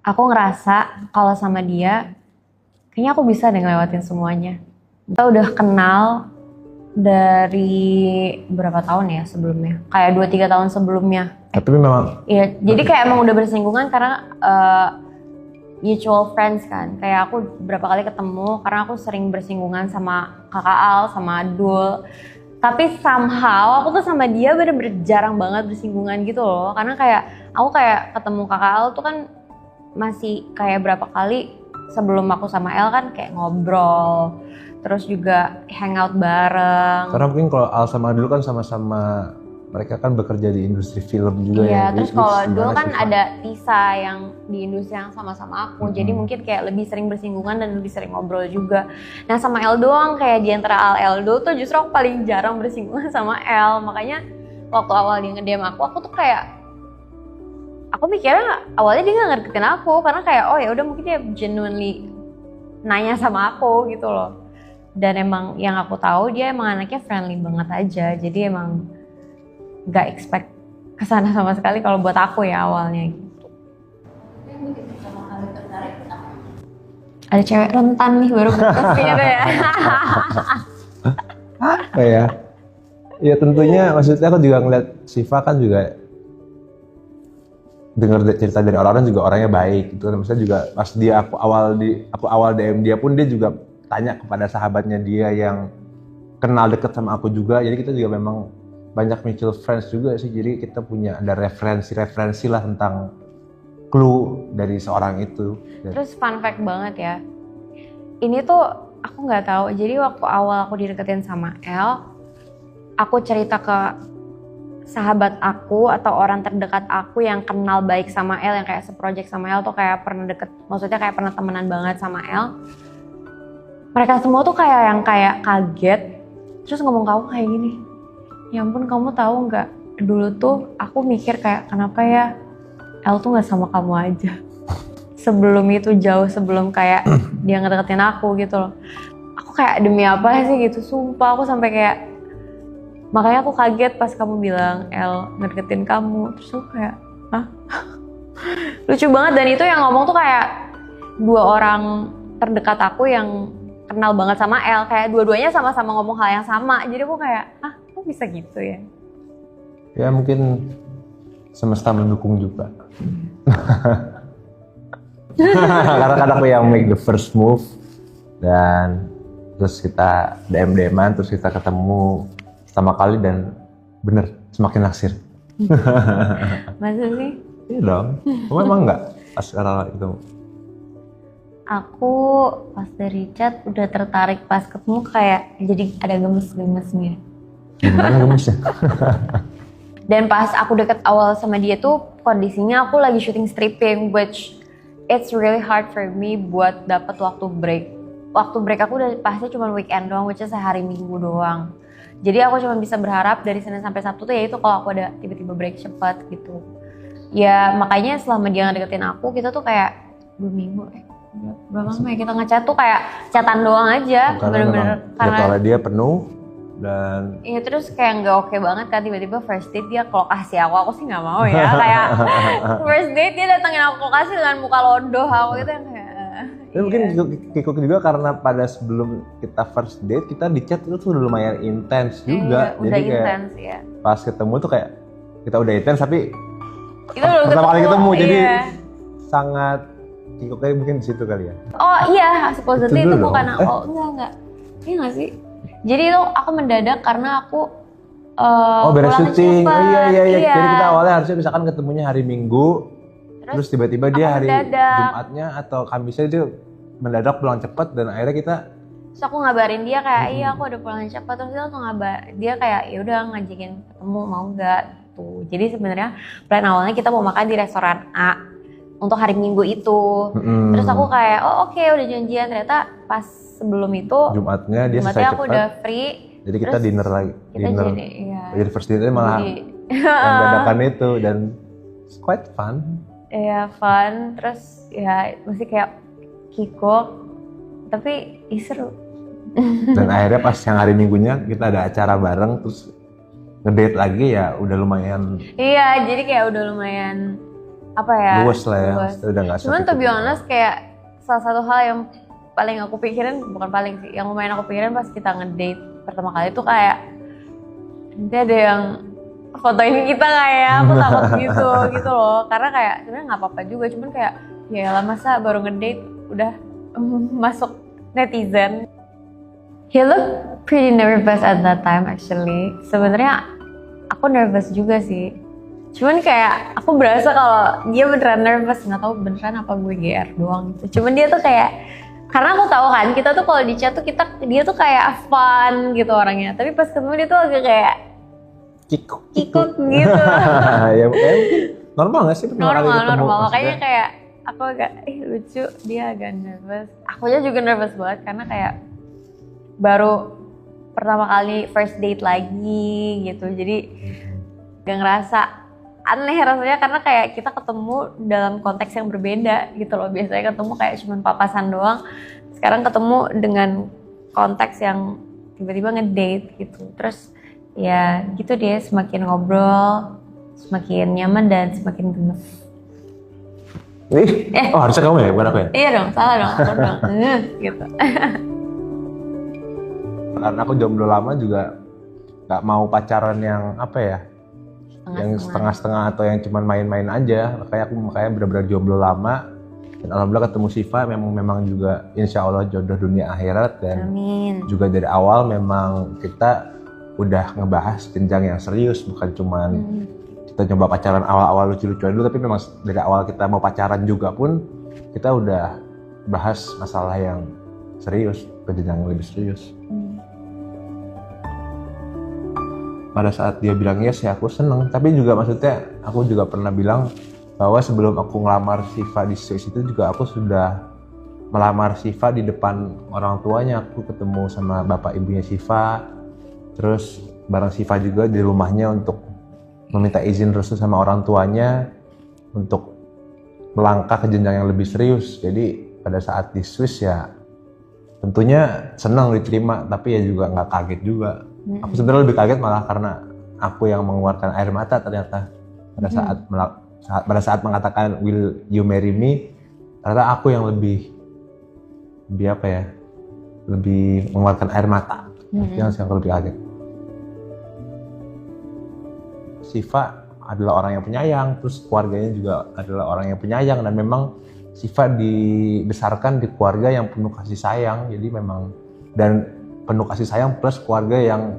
aku ngerasa kalau sama dia kayaknya aku bisa deh ngelewatin semuanya. Kita udah kenal dari berapa tahun ya sebelumnya? Kayak 2-3 tahun sebelumnya. Tapi memang Iya, jadi kayak emang udah bersinggungan karena mutual friends kan. Kayak aku berapa kali ketemu karena aku sering bersinggungan sama kakak Al, sama Adul. Tapi somehow aku tuh sama dia bener-bener jarang banget bersinggungan gitu loh. Karena kayak aku kayak ketemu kakak Al tuh kan masih kayak berapa kali sebelum aku sama El kan kayak ngobrol. Terus juga hangout bareng. karena mungkin kalau Al sama dulu kan sama-sama mereka kan bekerja di industri film juga Iya, ya. terus Which kalau dulu gimana kan sih, Fah? ada Tisa yang di industri yang sama-sama aku, jadi mungkin kayak lebih sering bersinggungan dan lebih sering ngobrol juga. Nah sama El doang kayak di antara Al Eldo tuh justru aku paling jarang bersinggungan sama El, makanya waktu awal dia nge-DM aku tuh kayak aku mikirnya awalnya dia nggak ngertiin aku karena kayak oh ya udah mungkin dia genuinely nanya sama aku gitu loh. Dan emang yang aku tahu dia emang anaknya friendly banget aja, jadi emang nggak expect kesana sama sekali kalau buat aku ya awalnya gitu. Ada cewek rentan nih baru putus gitu ya. Apa ya? Ya tentunya maksudnya aku juga ngeliat Siva kan juga dengar cerita dari orang-orang juga orangnya baik gitu. Maksudnya juga pas dia aku awal DM dia pun dia juga tanya kepada sahabatnya dia yang kenal deket sama aku juga. Jadi kita juga memang banyak mutual friends juga sih. Jadi kita punya ada referensi lah tentang clue dari seorang itu. Terus fun fact banget ya, ini tuh aku nggak tahu. Jadi waktu awal aku dideketin sama El, aku cerita ke sahabat aku atau orang terdekat aku yang kenal baik sama El, yang kayak seproject sama El tuh kayak pernah deket, maksudnya kayak pernah temenan banget sama El. Mereka semua tuh kayak yang kayak kaget, terus ngomong ke aku kayak gini, ya ampun kamu tahu nggak, dulu tuh aku mikir kayak kenapa ya El tuh nggak sama kamu aja. Sebelum itu jauh sebelum kayak dia ngedeketin aku gitu loh. Aku kayak demi apa sih gitu, sumpah aku sampai kayak, makanya aku kaget pas kamu bilang El ngedeketin kamu. Terus aku kayak, hah? Lucu banget, dan itu yang ngomong tuh kayak dua orang terdekat aku yang kenal banget sama El. Kayak dua-duanya sama-sama ngomong hal yang sama. Jadi aku kayak, ah kok bisa gitu ya? Ya mungkin semesta mendukung juga. Karena kan aku yang make the first move dan terus kita DM-an terus kita ketemu pertama kali dan bener semakin naksir. Masa sih? Iya dong. Kamu emang enggak pas karena itu? Aku pas dari chat udah tertarik, pas ketemu kayak jadi ada gemes-gemesnya. Gimana gemesnya? Dan pas aku deket awal sama dia tuh kondisinya aku lagi syuting stripping, which it's really hard for me buat dapat waktu break. Waktu break aku udah pasti cuma weekend doang, which is sehari Minggu doang. Jadi aku cuma bisa berharap dari Senin sampai Sabtu tuh yaitu kalau aku ada tiba-tiba break cepat gitu. Ya makanya selama dia ngedeketin aku, kita tuh kayak 2 minggu berapa lama ya kita ngechat tuh kayak chatan doang aja. Karena jadwalnya dia penuh dan iya, terus kayak nggak oke banget kan tiba-tiba first date dia ke lokasi aku sih nggak mau ya. Kayak first date dia datengin aku ke lokasi dengan muka lodoh aku gitu yang kayak dan mungkin kikuk juga karena pada sebelum kita first date kita di chat itu tuh udah lumayan intens juga. Udah Jadi kayak intens ya. pas ketemu tuh kayak kita udah intens tapi Itu belum pertama kali ketemu jadi iya. sangat kikuknya mungkin di situ kali ya. Oh iya, supposedly itu dulu bukan dong. enggak. Iya nggak sih? Jadi itu aku mendadak karena aku Oh beres pulang syuting. Oh cepet. iya. Jadi kita awalnya harusnya misalkan ketemunya hari Minggu. Terus tiba-tiba dia aku hari mendadak. Jumatnya atau Kamisnya dia mendadak pulang cepet dan akhirnya kita Terus aku ngabarin dia kayak iya aku udah pulang cepat, terus dia langsung dia kayak ya udah ngajakin ketemu mau nggak gitu. Jadi sebenarnya plan awalnya kita mau makan di restoran A untuk hari Minggu itu. Terus aku kayak oh oke, udah janjian, ternyata pas sebelum itu Jumatnya dia selesai aku cepet. udah free. Jadi kita terus dinner lagi. Kita jadi iya. Jadi first date malah yang dadakan itu dan it's quite fun. Iya fun, terus ya masih kayak kikuk, tapi seru. Dan akhirnya pas yang hari Minggunya kita ada acara bareng terus ngedate lagi ya udah lumayan. Iya, jadi kayak udah lumayan apa ya, luas lah ya, luas. udah nggak Cuman to be sakit. honest kayak salah satu hal yang paling aku pikirin, bukan paling sih, yang lumayan aku pikirin pas kita ngedate pertama kali tuh kayak nanti ada yang fotoin kita nggak ya, aku takut gitu loh, karena kayak sebenarnya nggak apa-apa juga, cuman kayak ya lah masa baru ngedate udah masuk netizen. He looked pretty nervous at that time actually. Sebenarnya aku nervous juga sih. Cuman kayak aku berasa kalau dia beneran nervous, nggak tahu beneran apa gue GR doang gitu. Cuman dia tuh kayak, karena aku tahu kan kita tuh kalau di chat tuh dia tuh kayak fun gitu orangnya. Tapi pas ketemu dia tuh agak kayak Kikuk kikuk gitu. ya mungkin normal nggak sih pertama kali ketemu, Normal. Makanya maksudnya? kayak aku agak lucu, dia agak nervous. Akunya juga nervous banget karena kayak baru pertama kali first date lagi gitu. Jadi gak ngerasa aneh rasanya karena kayak kita ketemu dalam konteks yang berbeda gitu loh. Biasanya ketemu kayak cuman papasan doang. Sekarang ketemu dengan konteks yang tiba-tiba ngedate gitu. Terus ya gitu deh, semakin ngobrol semakin nyaman dan semakin gemes. Oh harusnya kamu ya, bukan aku ya? Iya dong, salah dong, aku dong. Gitu. Karena aku jomblo lama juga nggak mau pacaran yang apa ya, yang setengah-setengah atau yang cuma main-main aja. Makanya benar-benar jomblo lama. Dan alhamdulillah ketemu Siva, memang juga insya Allah jodoh dunia akhirat. Dan Amin. juga dari awal memang kita udah ngebahas jenjang yang serius, bukan cuman kita coba pacaran awal-awal lucu-lucuan dulu, tapi memang dari awal kita mau pacaran juga pun kita udah bahas masalah yang serius, ke jenjang yang lebih serius. Pada saat dia bilang yes ya aku seneng, tapi juga maksudnya aku juga pernah bilang bahwa sebelum aku ngelamar Siva di Swiss itu juga aku sudah melamar Siva di depan orang tuanya. Aku ketemu sama bapak ibunya Siva, terus bareng Siva juga di rumahnya untuk meminta izin restu sama orang tuanya untuk melangkah ke jenjang yang lebih serius. Jadi pada saat di Swiss ya tentunya senang diterima, tapi ya juga nggak kaget juga. Aku sebenarnya lebih kaget malah karena aku yang mengeluarkan air mata ternyata pada saat mengatakan will you marry me, ternyata aku yang lebih apa ya, lebih mengeluarkan air mata. Yang aku lebih kaget. Siva adalah orang yang penyayang, terus keluarganya juga adalah orang yang penyayang, dan memang Siva dibesarkan di keluarga yang penuh kasih sayang. Jadi memang, dan penuh kasih sayang plus keluarga yang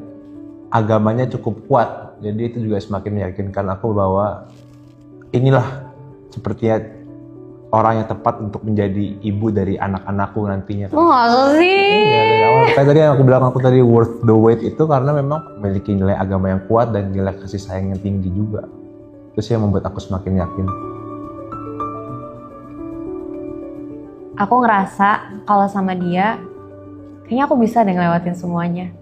agamanya cukup kuat. Jadi itu juga semakin meyakinkan aku bahwa inilah sepertinya orang yang tepat untuk menjadi ibu dari anak-anakku nantinya. Masa sih? Iya, dari awal. Kayak tadi yang aku bilang, aku tadi worth the wait itu karena memang memiliki nilai agama yang kuat dan nilai kasih sayang yang tinggi juga. Itu sih yang membuat aku semakin yakin. Aku ngerasa kalau sama dia kayaknya aku bisa deh ngelewatin semuanya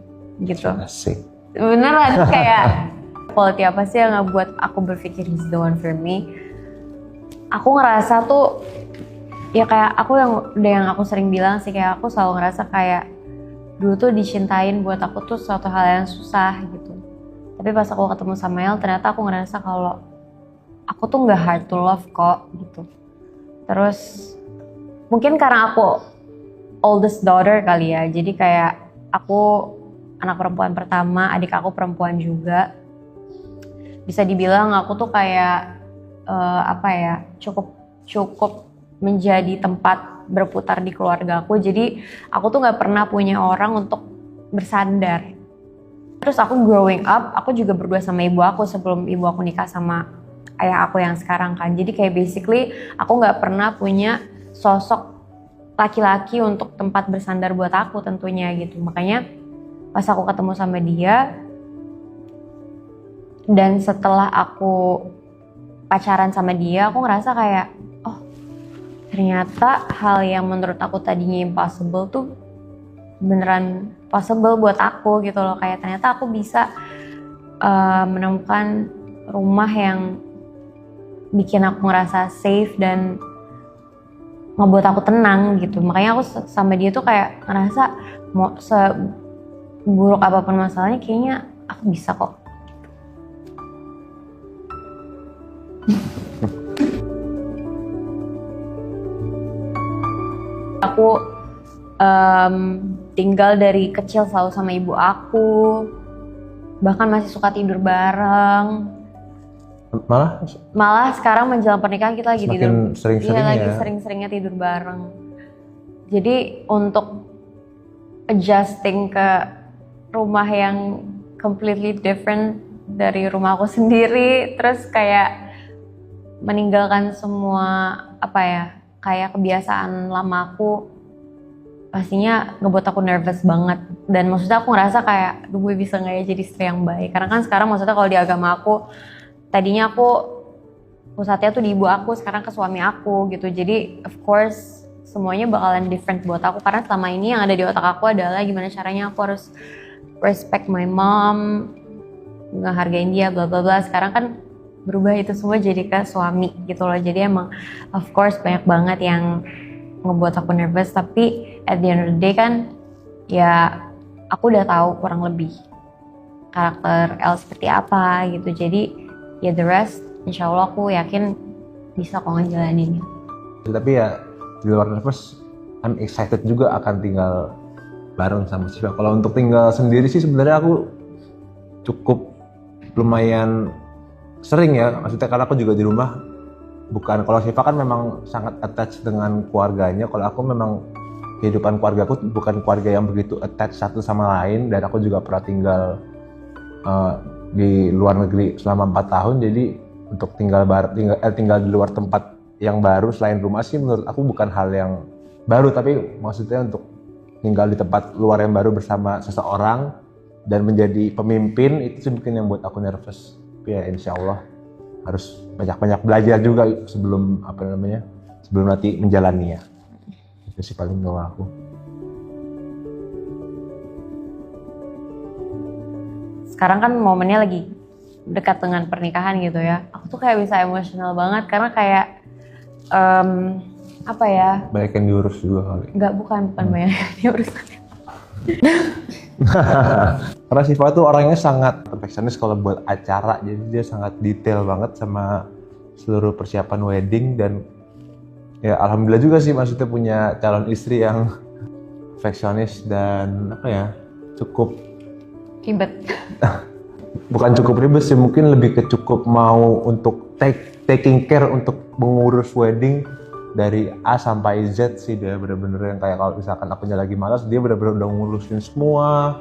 gitu. Asik. Beneran kayak quality apa sih yang ngebuat aku berpikir he's the one for me. Aku ngerasa tuh ya kayak aku yang aku sering bilang sih, kayak aku selalu ngerasa kayak dulu tuh dicintain buat aku tuh suatu hal yang susah gitu. Tapi pas aku ketemu sama El, ternyata aku ngerasa kalau aku tuh nggak hard to love kok gitu. Terus mungkin karena aku oldest daughter kali ya, jadi kayak aku anak perempuan pertama, adik aku perempuan juga. Bisa dibilang aku tuh kayak cukup menjadi tempat berputar di keluarga aku. Jadi aku tuh nggak pernah punya orang untuk bersandar. Terus aku growing up, aku juga berdua sama ibu aku sebelum ibu aku nikah sama ayah aku yang sekarang kan. Jadi kayak basically aku nggak pernah punya sosok laki-laki untuk tempat bersandar buat aku tentunya gitu. Makanya pas aku ketemu sama dia dan setelah aku pacaran sama dia, aku ngerasa kayak oh ternyata hal yang menurut aku tadinya impossible tuh beneran possible buat aku gitu loh. Kayak ternyata aku bisa menemukan rumah yang bikin aku ngerasa safe dan ngebuat aku tenang gitu. Makanya aku sama dia tuh kayak ngerasa mau seburuk apapun masalahnya kayaknya aku bisa kok. Aku tinggal dari kecil selalu sama ibu aku, bahkan masih suka tidur bareng. Malah sekarang menjelang pernikahan kita lagi semakin tidur, sering-seringnya lagi sering-seringnya tidur bareng. Jadi untuk adjusting ke rumah yang completely different dari rumah aku sendiri, terus kayak meninggalkan semua kayak kebiasaan lama aku, pastinya ngebuat aku nervous banget. Dan maksudnya aku ngerasa kayak, gue bisa nggak ya jadi istri yang baik? Karena kan sekarang maksudnya kalau di agama aku, tadinya aku pusatnya tuh di ibu aku, sekarang ke suami aku gitu. Jadi of course semuanya bakalan different buat aku, karena selama ini yang ada di otak aku adalah gimana caranya aku harus respect my mom, ngehargain dia, bla bla bla. Sekarang kan berubah itu semua jadi ke suami gitu loh. Jadi emang of course banyak banget yang ngebuat aku nervous, tapi at the end of the day kan ya aku udah tahu kurang lebih karakter El seperti apa gitu. Jadi ya the rest insya Allah aku yakin bisa kok ngejalaninnya. Tapi ya di luar nervous, I'm excited juga akan tinggal bareng sama Siva. Kalau untuk tinggal sendiri sih sebenarnya aku cukup lumayan sering ya, maksudnya karena aku juga di rumah bukan, kalau Siva kan memang sangat attached dengan keluarganya. Kalau aku memang kehidupan keluarga aku bukan keluarga yang begitu attached satu sama lain, dan aku juga pernah di luar negeri selama 4 tahun. Jadi untuk tinggal di luar tempat yang baru selain rumah sih menurut aku bukan hal yang baru, tapi maksudnya untuk tinggal di tempat luar yang baru bersama seseorang dan menjadi pemimpin, itu sih mungkin yang buat aku nervous. Tapi ya insya Allah harus banyak-banyak belajar juga sebelum nanti menjalaninya. Itu sih paling doa aku. Sekarang kan momennya lagi dekat dengan pernikahan gitu ya. Aku tuh kayak bisa emosional banget karena kayak banyak yang diurus juga kali. Bukan banyak yang diurus. Karena Siva tuh orangnya sangat perfeksionis kalau buat acara, jadi dia sangat detail banget sama seluruh persiapan wedding. Dan ya alhamdulillah juga sih, maksudnya punya calon istri yang perfeksionis dan cukup ribet. Bukan cukup ribet sih, mungkin lebih ke cukup mau untuk taking care untuk mengurus wedding dari A sampai Z sih. Dia bener-bener yang kayak kalau misalkan akunya lagi malas, dia bener-bener udah ngurusin semua.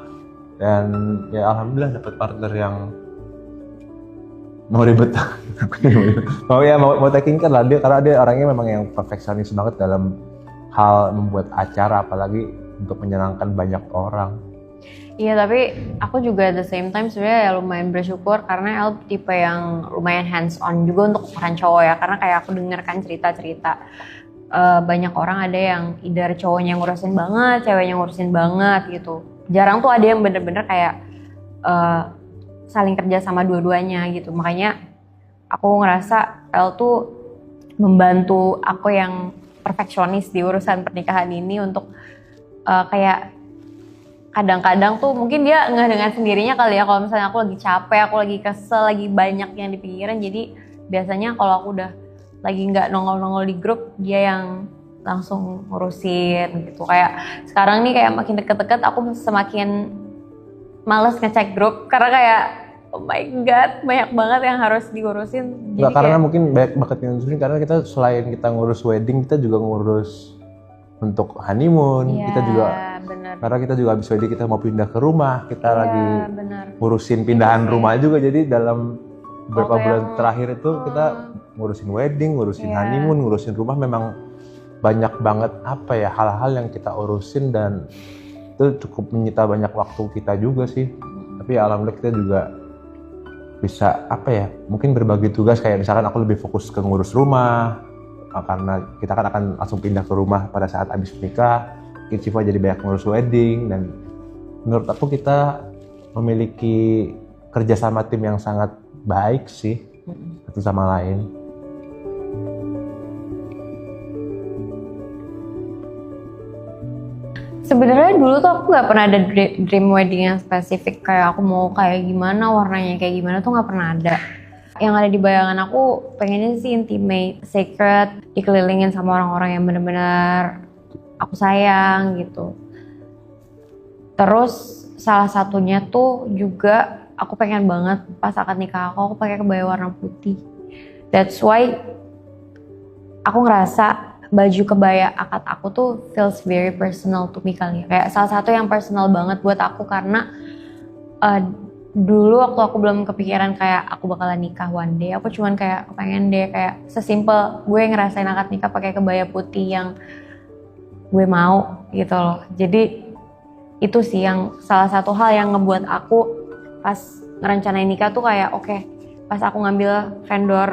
Dan ya alhamdulillah dapat partner yang mau ribet. mau taking care lah dia, karena dia orangnya memang yang perfeksionis banget dalam hal membuat acara, apalagi untuk menyenangkan banyak orang. Iya, tapi aku juga at the same time sebenarnya ya lumayan bersyukur karena El tipe yang lumayan hands on juga untuk ukuran cowok ya. Karena kayak aku dengarkan cerita-cerita banyak orang ada yang either cowoknya ngurusin banget, ceweknya ngurusin banget gitu. Jarang tuh ada yang bener-bener kayak saling kerja sama dua-duanya gitu. Makanya aku ngerasa El tuh membantu aku yang perfeksionis di urusan pernikahan ini untuk kayak kadang-kadang tuh mungkin dia nggak dengan sendirinya kali ya, kalau misalnya aku lagi capek, aku lagi kesel, lagi banyak yang dipikirin. Jadi biasanya kalau aku udah lagi nggak nongol-nongol di grup, dia yang langsung ngurusin gitu. Kayak sekarang nih kayak makin deket-deket aku semakin males ngecek grup karena kayak oh my god banyak banget yang harus diurusin. Nggak, karena mungkin banyak banget yang ngurusin, karena kita selain kita ngurus wedding, kita juga ngurus untuk honeymoon. Ya, kita juga bener. Karena kita juga habis wedding kita mau pindah ke rumah, kita lagi bener. ngurusin pindahan rumah juga. Jadi dalam beberapa bulan terakhir itu kita ngurusin wedding, ngurusin honeymoon, ngurusin rumah. Memang banyak banget hal-hal yang kita urusin, dan itu cukup menyita banyak waktu kita juga sih. Tapi alhamdulillah kita juga bisa mungkin berbagi tugas, kayak misalkan aku lebih fokus ke ngurus rumah karena kita kan akan langsung pindah ke rumah pada saat habis nikah. Siva jadi banyak ngurus wedding, dan menurut aku kita memiliki kerjasama tim yang sangat baik sih satu sama lain. Sebenarnya dulu tuh aku nggak pernah ada dream wedding yang spesifik kayak aku mau kayak gimana, warnanya kayak gimana tuh nggak pernah ada. Yang ada di bayangan aku pengennya sih intimate, sacred, dikelilingin sama orang-orang yang benar-benar aku sayang gitu. Terus salah satunya tuh juga aku pengen banget pas akad nikah aku pakai kebaya warna putih. That's why aku ngerasa baju kebaya akad aku tuh feels very personal to me kali ya. Kayak salah satu yang personal banget buat aku karena dulu waktu aku belum kepikiran kayak aku bakalan nikah one day, aku cuman kayak pengen deh kayak sesimpel gue ngerasain akad nikah pakai kebaya putih yang gue mau gitu loh. Jadi itu sih yang salah satu hal yang ngebuat aku pas ngerencanain nikah tuh kayak oke, pas aku ngambil vendor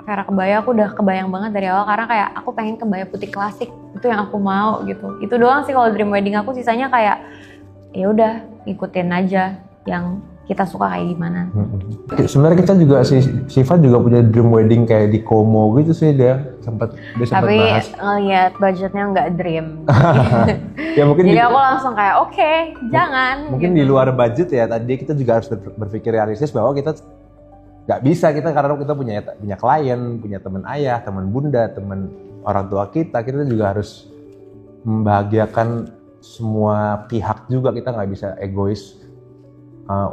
Vera kebaya aku udah kebayang banget dari awal karena kayak aku pengen kebaya putih klasik, itu yang aku mau gitu. Itu doang sih kalau dream wedding aku, sisanya kayak ya udah ikutin aja yang kita suka kayak gimana. Sebenarnya kita juga Siva juga punya dream wedding kayak di Como gitu sih, dia sempat Tapi bahas. ngeliat budgetnya nggak dream. Ya mungkin Jadi aku langsung kayak oke, jangan. Mungkin gitu. di luar budget ya, tadi kita juga harus berpikir realistis bahwa kita nggak bisa, kita karena kita punya klien, punya teman ayah, teman bunda, teman orang tua kita juga harus membahagiakan semua pihak juga. Kita nggak bisa egois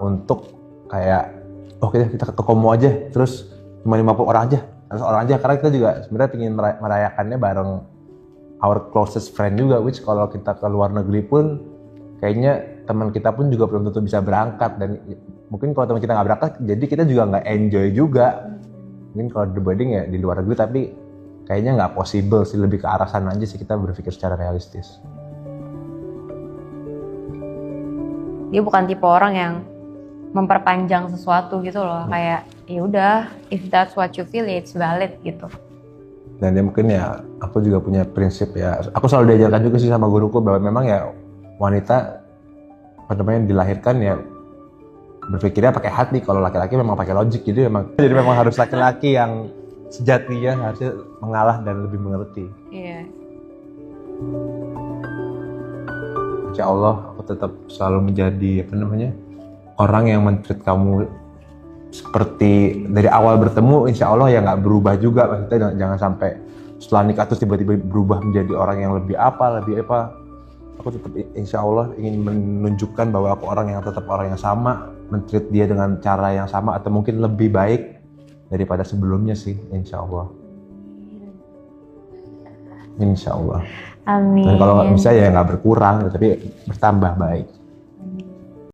untuk kayak kita ke Como aja terus cuma 50 orang aja, 100 orang aja, karena kita juga sebenarnya ingin merayakannya bareng our closest friend juga, which kalau kita ke luar negeri pun kayaknya teman kita pun juga belum tentu bisa berangkat, dan mungkin kalau teman kita nggak berangkat jadi kita juga nggak enjoy juga. Mungkin kalau the wedding ya di luar negeri, tapi kayaknya nggak possible sih, lebih ke arah sana aja sih kita berpikir secara realistis. Dia bukan tipe orang yang memperpanjang sesuatu gitu loh, kayak ya udah if that's what you feel it's valid gitu. Dan dia mungkin ya, aku juga punya prinsip ya, aku selalu diajarkan juga sih sama guruku bahwa memang ya wanita dilahirkan ya berpikirnya pakai hati, kalau laki-laki memang pakai logik, jadi memang harus laki-laki yang sejatinya harusnya mengalah dan lebih mengerti. Iya. Insya Allah aku tetap selalu menjadi orang yang men-treat kamu seperti dari awal bertemu, insya Allah ya nggak berubah juga. Maksudnya jangan sampai setelah nikah terus tiba-tiba berubah menjadi orang yang lebih apa. Aku tetap insya Allah ingin menunjukkan bahwa aku orang yang tetap orang yang sama, men-treat dia dengan cara yang sama atau mungkin lebih baik daripada sebelumnya sih, insya Allah. Insya Allah. Amin. Dan kalau nggak bisa ya nggak berkurang, tapi bertambah baik.